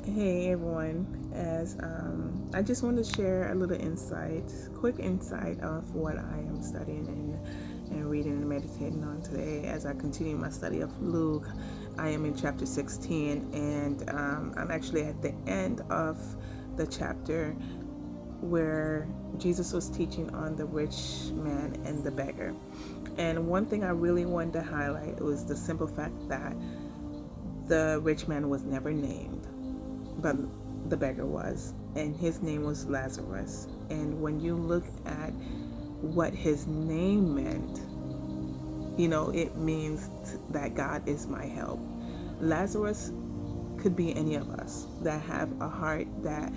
Hey everyone, as I just want to share a little insight, quick insight of what I am studying and reading and meditating on today as I continue my study of Luke. I am in chapter 16, and I'm actually at the end of the chapter where Jesus was teaching on the rich man and the beggar. And one thing I really wanted to highlight was the simple fact that the rich man was never named, but the beggar was, and his name was Lazarus. And when you look at what his name meant, it means that God is my help. Lazarus could be any of us that have a heart that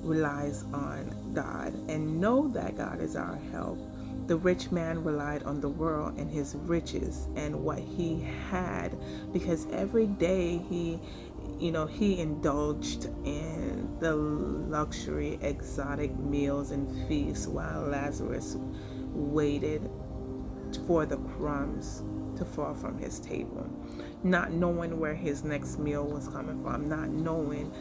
relies on God and know that God is our help. The rich man relied on the world and his riches and what he had, because every day he indulged in the luxury exotic meals and feasts while Lazarus waited for the crumbs to fall from his table, not knowing where his next meal was coming from, not knowing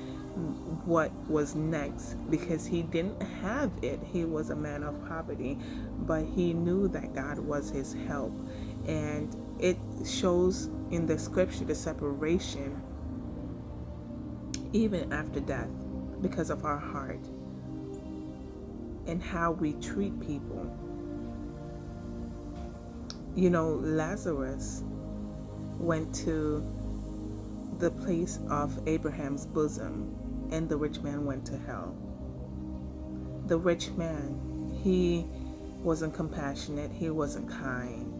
what was next, because he didn't have it. He was a man of poverty, but he knew that God was his help. And it shows in the scripture the separation even after death because of our heart and how we treat people. Lazarus went to the place of Abraham's bosom, and the rich man went to hell. The rich man, he wasn't compassionate, he wasn't kind,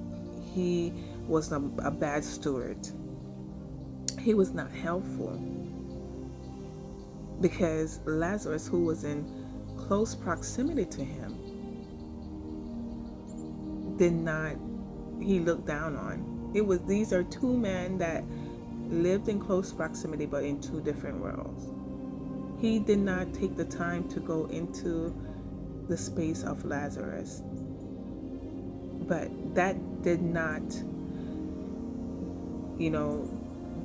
he was a bad steward, he was not helpful, because Lazarus, who was in close proximity to him, did not, he looked down on. These are two men that lived in close proximity but in two different worlds. He did not take the time to go into the space of Lazarus. But that did not,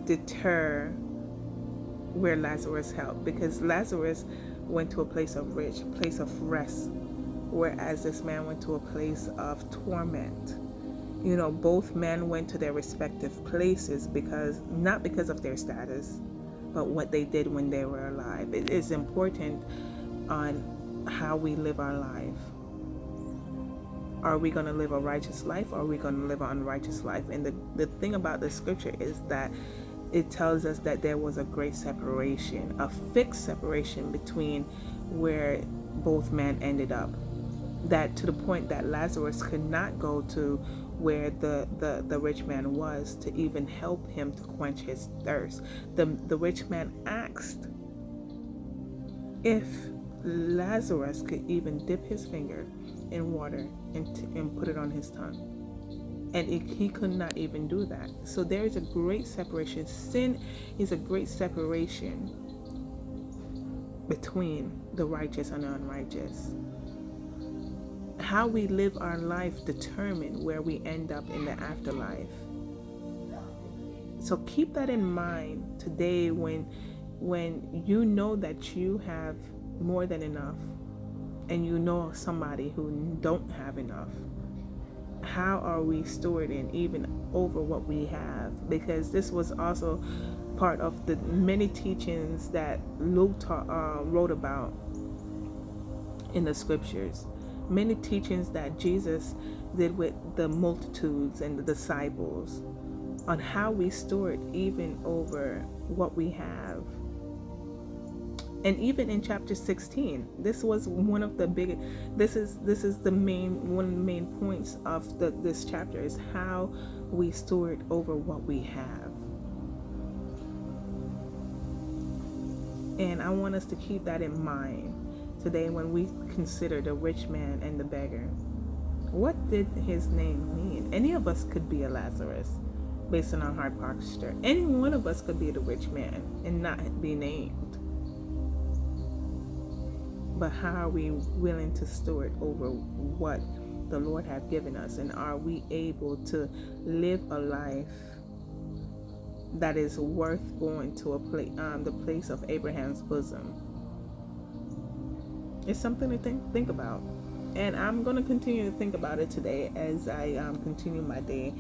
deter where Lazarus helped, because Lazarus went to a place of place of rest, whereas this man went to a place of torment. Both men went to their respective places because, not because of their status, but what they did when they were alive. It is important on how we live our life. Are we going to live a righteous life, or are we going to live an unrighteous life? And the thing about the scripture is that it tells us that there was a great separation, a fixed separation between where both men ended up. That to the point that Lazarus could not go to where the rich man was to even help him to quench his thirst. The rich man asked if Lazarus could even dip his finger in water and put it on his tongue. And he could not even do that. So there is a great separation. Sin is a great separation between the righteous and the unrighteous. How we live our life determine where we end up in the afterlife. So keep that in mind today when you know that you have more than enough and you know somebody who don't have enough. How are we stewarding even over what we have? Because this was also part of the many teachings that Luke wrote about in the scriptures. Many teachings that Jesus did with the multitudes and the disciples on how we steward even over what we have. And even in chapter 16, this was one of the big, this is the main, one of the main points of this chapter is how we steward over what we have. And I want us to keep that in mind today when we consider the rich man and the beggar. What did his name mean? Any of us could be a Lazarus based on our heart posture. Any one of us could be the rich man and not be named. But how are we willing to steward over what the Lord has given us? And are we able to live a life that is worth going to the place of Abraham's bosom. It's something to think about, and I'm going to continue to think about it today as I continue my day,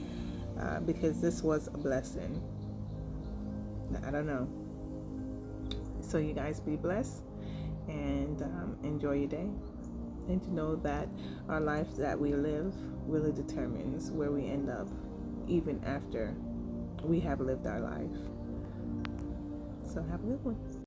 because this was a blessing. I don't know. So you guys be blessed and enjoy your day, and to know that our life that we live really determines where we end up, even after we have lived our life. So have a good one.